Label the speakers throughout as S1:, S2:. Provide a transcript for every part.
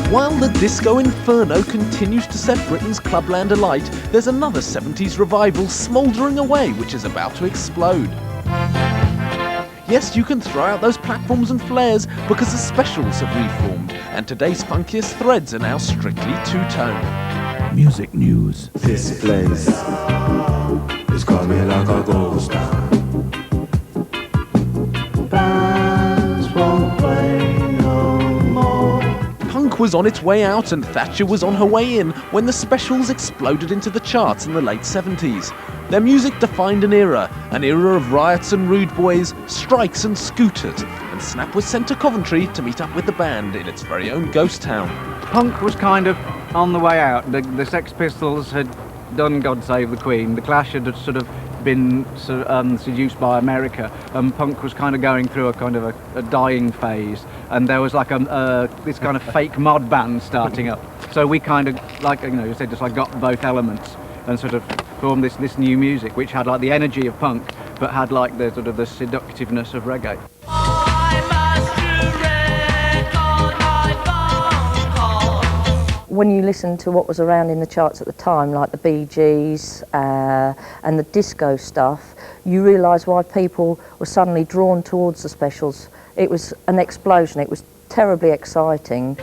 S1: While the disco inferno continues to set Britain's clubland alight, there's another 70s revival smouldering away which is about to explode. Yes, you can throw out those platforms and flares because the specials have reformed and today's funkiest threads are now strictly two-tone.
S2: Music news.
S3: This place is coming like a ghost town. Bands won't play no more.
S1: Punk was on its way out and Thatcher was on her way in when the specials exploded into the charts in the late 70s. Their music defined an era of riots and rude boys, strikes and scooters, and Snap was sent to Coventry to meet up with the band in its very own ghost town.
S4: Punk was kind of on the way out. The Sex Pistols had done God Save the Queen. The Clash had sort of been seduced by America, and punk was kind of going through a kind of a dying phase, and there was like this kind of fake mod band starting up. So we kind of, like, you know, you said, just like got both elements and sort of formed this new music which had like the energy of punk but had like the sort of the seductiveness of reggae.
S5: When you listen to what was around in the charts at the time, like the Bee Gees and the disco stuff, you realise why people were suddenly drawn towards the specials. It was an explosion, it was terribly exciting.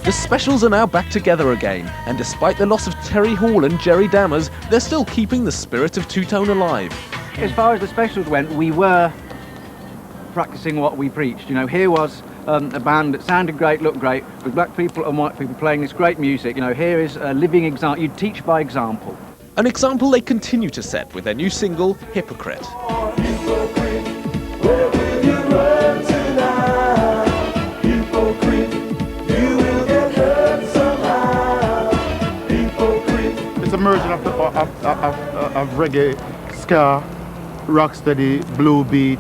S1: The specials are now back together again, and despite the loss of Terry Hall and Jerry Dammers, they're still keeping the spirit of two-tone alive.
S4: As far as the specials went, we were practicing what we preached. You know, here was a band that sounded great, looked great, with black people and white people playing this great music. You know, here is a living example. You teach by example.
S1: An example they continue to set with their new single, Hypocrite.
S6: It's a merging of reggae, ska, rocksteady, blue beat,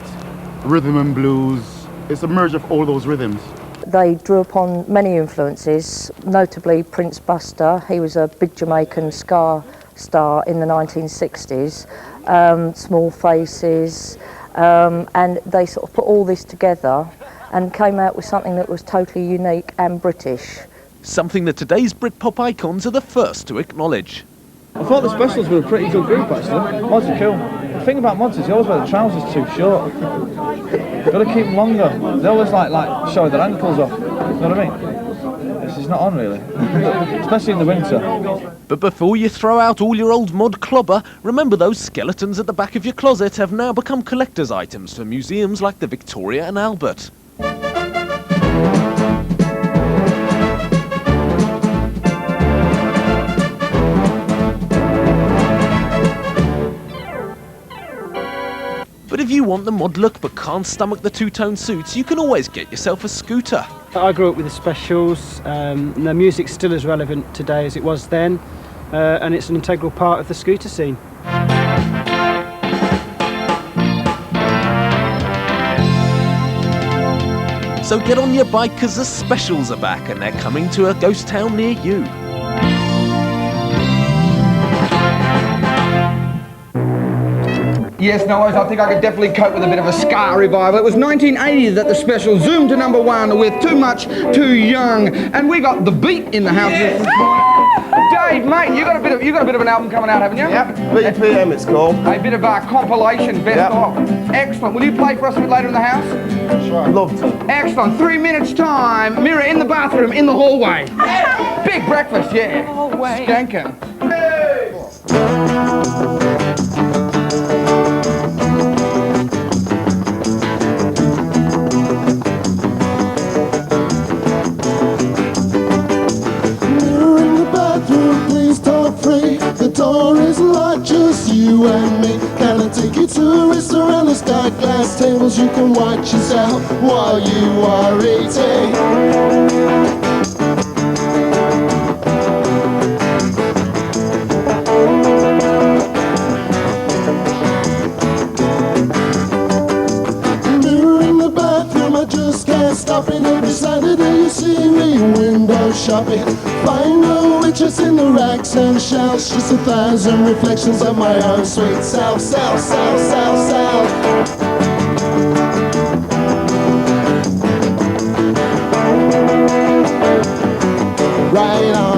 S6: rhythm and blues. It's a merge of all those rhythms.
S5: They drew upon many influences, notably Prince Buster. He was a big Jamaican ska star in the 1960s, Small Faces, and they sort of put all this together and came out with something that was totally unique and British.
S1: Something that today's Britpop icons are the first to acknowledge.
S7: I thought the specials were a pretty good group actually. Mods are cool. The thing about mods is they always wear the trousers too short. Got to keep them longer. They always like show their ankles off. You know what I mean? This is not on really, especially in the winter.
S1: But before you throw out all your old mod clobber, remember those skeletons at the back of your closet have now become collector's items for museums like the Victoria and Albert. But if you want the mod look but can't stomach the two-tone suits, you can always get yourself a scooter.
S8: I grew up with the specials. The music's still as relevant today as it was then, and it's an integral part of the scooter scene.
S1: So get on your bike because the specials are back and they're coming to a ghost town near you.
S9: Yes, no worries. I think I could definitely cope with a bit of a Ska Revival. It was 1980 that the special zoomed to #1 with Too Much, Too Young, and we got the beat in the house. Yes. Dave, mate, you got a bit of an album coming out, haven't you?
S3: Yep, BPM it's called.
S9: A bit of a compilation, best of. Excellent. Will you play for us a bit later in the house?
S3: Sure. Love to.
S9: Excellent. 3 minutes time. Mirror in the bathroom, in the hallway. Big breakfast, yeah. Hallway. Skanking.
S10: The door is locked, just you and me. Can I take you to a restaurant? There's got glass tables, you can watch yourself while you are eating. Mirror in the bathroom, I just can't stop it. Every Saturday you see me window shopping. Find a just in the racks and shells, just 1,000 reflections of my own sweet self, self, self, self, self. Right on.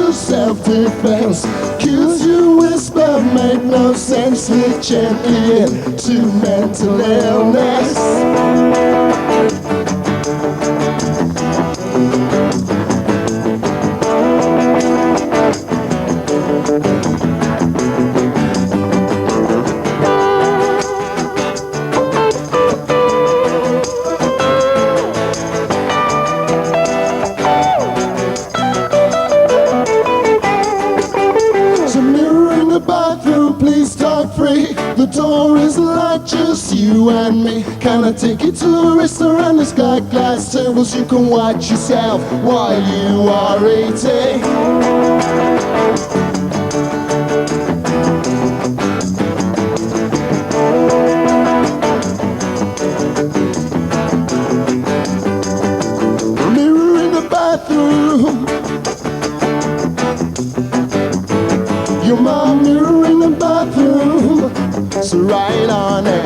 S10: Self-defense, cues you whisper make no sense, lead gently into mental illness. The door is locked, just you and me. Can I take you to a restaurant that's got glass tables? You can watch yourself while you are eating. Mirror in the bathroom. You're my mirror in the bathroom. So right on it.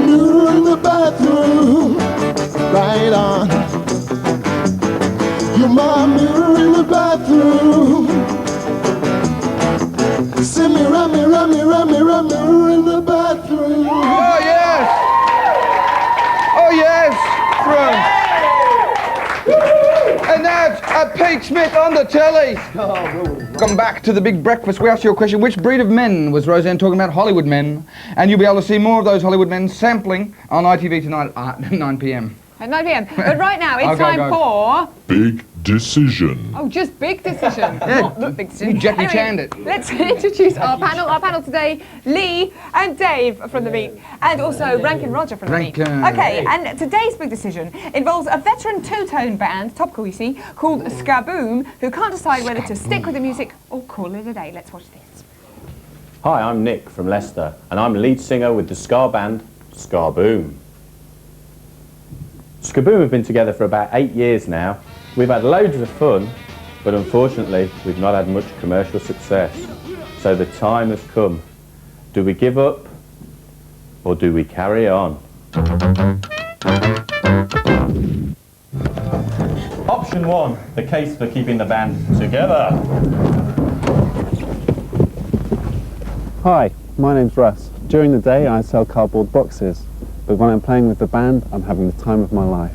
S10: Mirror in the bathroom. Right on. You're my mirror in the bathroom. See mirror, mirror, mirror, mirror, mirror in the bathroom.
S9: Oh yes! Oh yes! Right. And that's Pete Smith on the telly. Welcome back to the big breakfast. We asked you a question: which breed of men was Roseanne talking about? Hollywood men. And you'll be able to see more of those Hollywood men sampling on ITV tonight at 9 p.m.
S2: At 9 p.m. But right now it's time for...
S11: Big decision.
S2: Oh, just big decision. Not the big decision.
S9: You Jackie Chan it.
S2: Let's introduce our panel. Our panel today, Lee and Dave from The Beat, and also Rankin Roger from The Beat. Okay, and today's big decision involves a veteran two-tone band, topical you see, called Skaboom, who can't decide whether to stick with the music or call it a day. Let's watch this.
S12: Hi, I'm Nick from Leicester, and I'm lead singer with the ska band Skaboom. Skaboom have been together for about 8 years now. We've had loads of fun, but unfortunately we've not had much commercial success. So the time has come. Do we give up or do we carry on? Option 1, the case for keeping the band together.
S13: Hi, my name's Russ. During the day I sell cardboard boxes, but when I'm playing with the band I'm having the time of my life.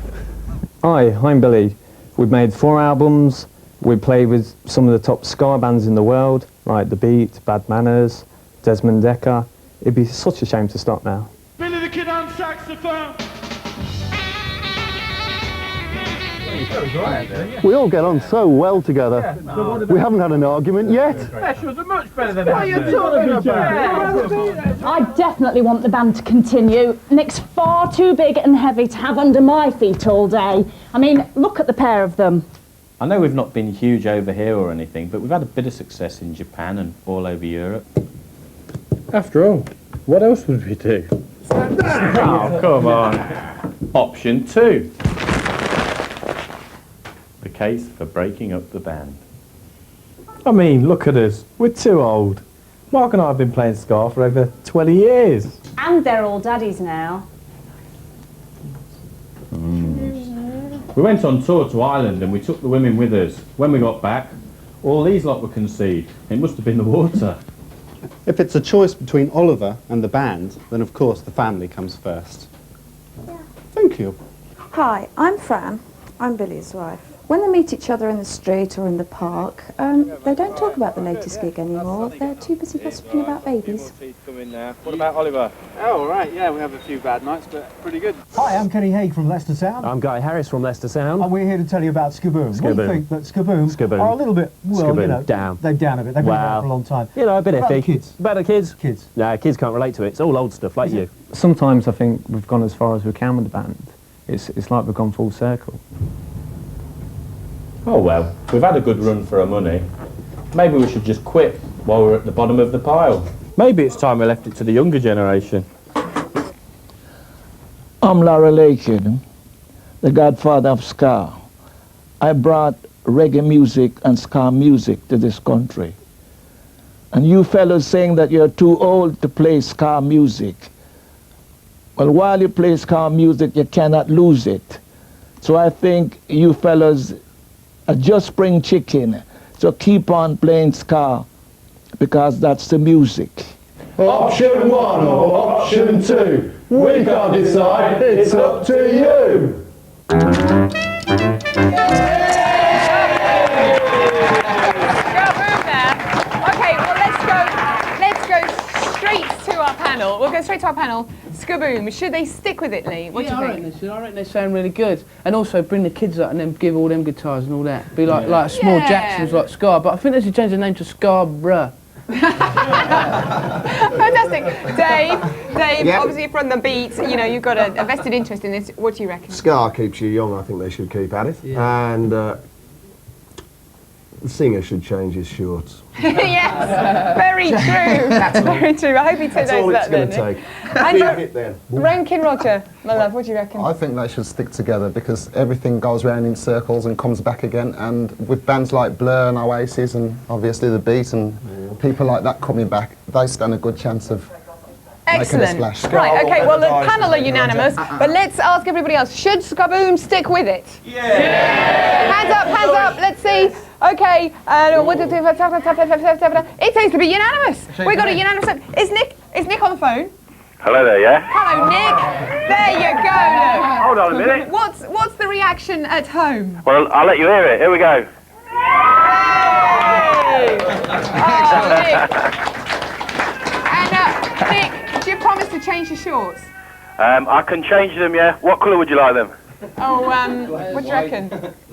S14: Hi, I'm Billy. We've made 4 albums. We play with some of the top ska bands in the world, like The Beat, Bad Manners, Desmond Decker. It'd be such a shame to stop now.
S15: Billy the Kid on saxophone.
S16: We all get on so well together. We haven't had an argument yet.
S15: Specials are much better than
S16: What are you talking about?
S17: I definitely want the band to continue. Nick's far too big and heavy to have under my feet all day. I mean, look at the pair of them.
S12: I know we've not been huge over here or anything, but we've had a bit of success in Japan and all over Europe.
S18: After all, what else would we do?
S12: Oh, come on. Option 2. The case for breaking up the band.
S18: I mean, look at us. We're too old. Mark and I have been playing ska for over 20 years.
S17: And they're all daddies now.
S12: We went on tour to Ireland and we took the women with us. When we got back, all these lot were conceived. It must have been the water.
S13: If it's a choice between Oliver and the band, then of course the family comes first. Thank you.
S19: Hi, I'm Fran. I'm Billy's wife. When they meet each other in the street or in the park, they don't talk about the latest gig anymore. They're too busy gossiping about babies.
S20: What about Oliver?
S21: Oh, all right, yeah, we have a few bad nights, but pretty good.
S22: Hi, I'm Kenny Haig from Leicester Sound.
S23: I'm Guy Harris from Leicester Sound.
S22: And we're here to tell you about Skaboom. We think that Skaboom are a little bit, well, you know,
S23: down.
S22: They're down a bit. They've been around for a long time.
S23: You know, a bit
S22: About
S23: iffy.
S22: the kids.
S23: About the kids?
S22: Kids.
S23: No, kids can't relate to it. It's all old stuff, like you.
S14: Sometimes I think we've gone as far as we can with the band. It's like we've gone full circle.
S12: Oh well, we've had a good run for our money. Maybe we should just quit while we're at the bottom of the pile. Maybe it's time we left it to the younger generation.
S24: I'm Larry Lakin, the godfather of ska. I brought reggae music and ska music to this country. And you fellows saying that you're too old to play ska music. Well, while you play ska music, you cannot lose it. So I think you fellows are just spring chicken. So keep on playing ska, because that's the music.
S16: Option 1 or option 2? We can't decide, it's up to you.
S2: Okay, well let's go straight to our panel. We'll go straight to our panel. Skaboom, should they stick with it, Lee? What do you think?
S25: I reckon they sound really good. And also bring the kids up and then give all them guitars and all that. Be like small Jacksons, like Ska. But I think they should change the name to Scarborough.
S2: Fantastic. Dave,
S26: Yep.
S2: obviously from the Beat, you know, you've got a vested interest in this. What do you reckon?
S26: Ska keeps you young, I think they should keep at it. And the singer should change his shorts.
S2: Yes, very true. That's very true. I hope he takes
S26: That's all it's
S2: that
S26: going
S2: then.
S26: to take.
S2: And
S26: Be a hit then.
S2: Rankin Roger, my love, what do you reckon?
S27: I think they should stick together because everything goes round in circles and comes back again. And with bands like Blur and Oasis and obviously The Beat and people like that coming back, they stand a good chance of making a
S2: Excellent.
S27: splash.
S2: Right, okay, well the panel are unanimous, but let's ask everybody else, should Skaboom stick with it? Yeah! Hands up, let's see. Okay, it seems to be unanimous. We got a unanimous. Is Nick on the phone?
S28: Hello there, yeah?
S2: Hello, Nick. There you go. Look.
S28: Hold on a minute.
S2: What's the reaction at home?
S28: Well, I'll let you hear it. Here we go.
S2: Hey! Oh, Nick. And Nick, do you promise to change your shorts?
S28: I can change them, yeah. What colour would you like them?
S2: Oh, what do you reckon?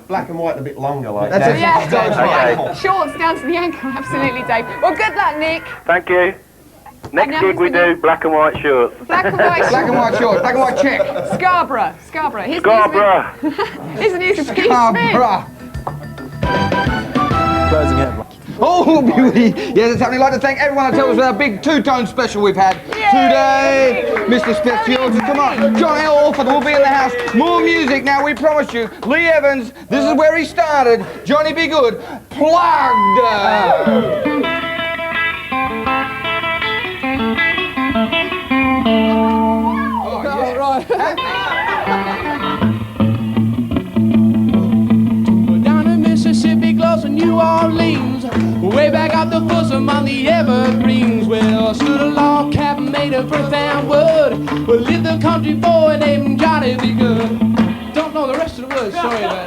S26: Black and white and a bit longer, like
S2: That's
S26: that.
S2: Yeah, shorts down to the ankle, absolutely, Dave. Well, good luck, Nick.
S28: Thank you. Next gig we do, black and white shorts.
S2: Black and white shorts.
S9: Black and white shorts, black and white check.
S2: Scarborough. Here's
S28: Scarborough.
S2: Here's the news of Keith
S9: Scarborough.
S26: Closing it.
S9: Oh, beauty. Yes, it's happening. I'd like to thank everyone that tells us about a big two-tone special we've had today. Mr. Spitfield, come on. John L. Orford will be in the house. More music now, we promise you. Lee Evans, this is where he started. Johnny Be Good, Plugged.
S15: Down in Mississippi, close to New Orleans, way back out the bosom on the evergreens, where stood a log cabin made of earth and wood, where lived a country boy named Johnny Be Good. Don't know the rest of the words, sorry about that.